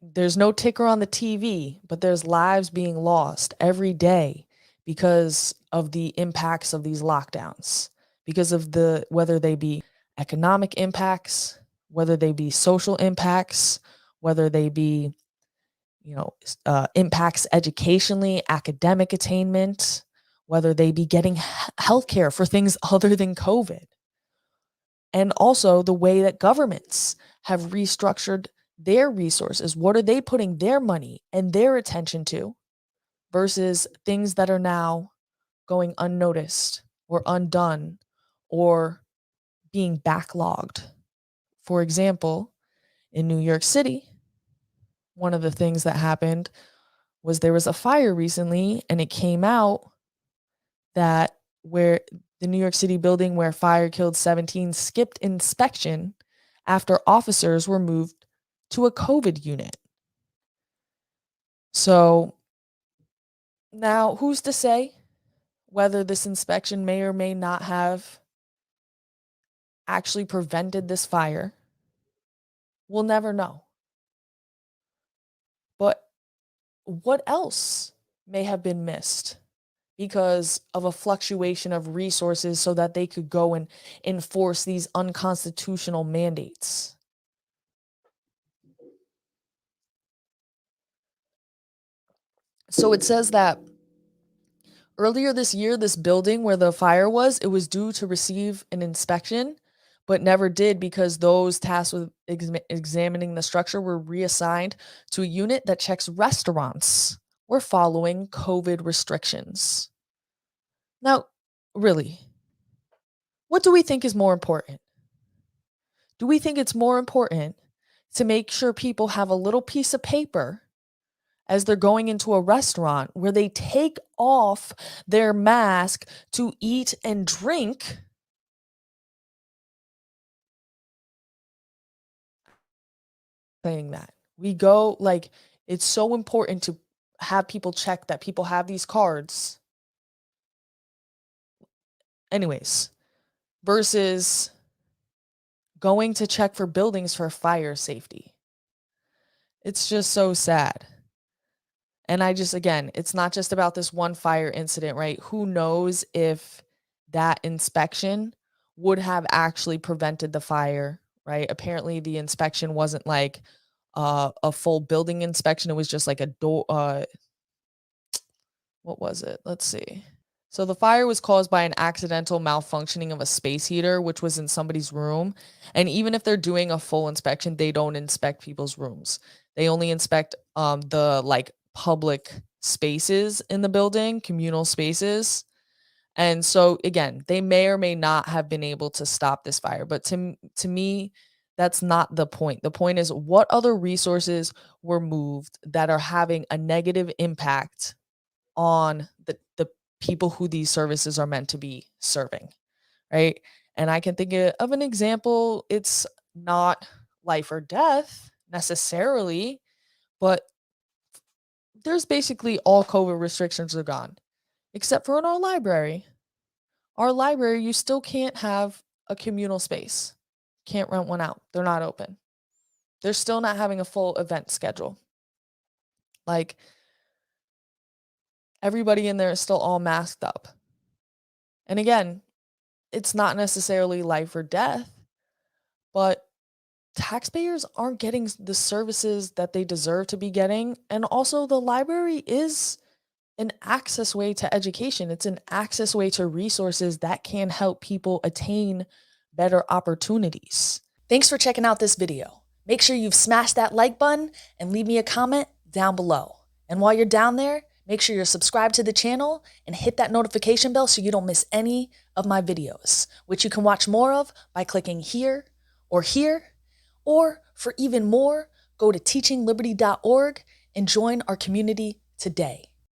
There's no ticker on the TV, but there's lives being lost every day because of the impacts of these lockdowns, because of whether they be economic impacts, whether they be social impacts, whether they be, impacts educationally, academic attainment, whether they be getting healthcare for things other than COVID. And also the way that governments have restructured their resources. What are they putting their money and their attention to versus things that are now going unnoticed or undone or being backlogged? For example, in New York City, one of the things that happened was there was a fire recently, and it came out that where the New York City building where fire killed 17 skipped inspection after officers were moved to a COVID unit. So now who's to say whether this inspection may or may not have actually prevented this fire? We'll never know. But what else may have been missed because of a fluctuation of resources so that they could go and enforce these unconstitutional mandates? So it says that earlier this year, this building where the fire was, it was due to receive an inspection, but never did because those tasked with examining the structure were reassigned to a unit that checks restaurants were following COVID restrictions. Now, really, what do we think is more important? Do we think it's more important to make sure people have a little piece of paper as they're going into a restaurant where they take off their mask to eat and drink, saying that we go like it's so important to have people check that people have these cards anyways, versus going to check for buildings for fire safety? It's just so sad. And again, it's not just about this one fire incident, right? Who knows if that inspection would have actually prevented the fire, right? Apparently, the inspection wasn't like a full building inspection. It was just like a door. What was it? Let's see. So the fire was caused by an accidental malfunctioning of a space heater, which was in somebody's room. And even if they're doing a full inspection, they don't inspect people's rooms. They only inspect the like public spaces in the building, communal spaces. And so again, they may or may not have been able to stop this fire, but to me, that's not the point. The point is what other resources were moved that are having a negative impact on the people who these services are meant to be serving, right? And I can think of an example. It's not life or death necessarily, but there's basically all COVID restrictions are gone, except for in our library. Our library, you still can't have a communal space. Can't rent one out. They're not open. They're still not having a full event schedule. Like everybody in there is still all masked up. And again, it's not necessarily life or death, but taxpayers aren't getting the services that they deserve to be getting. And also, the library is an access way to education. It's an access way to resources that can help people attain better opportunities. Thanks for checking out this video. Make sure you've smashed that like button and leave me a comment down below. And while you're down there, make sure you're subscribed to the channel and hit that notification bell so you don't miss any of my videos, which you can watch more of by clicking here, or for even more, go to teachingliberty.org and join our community today.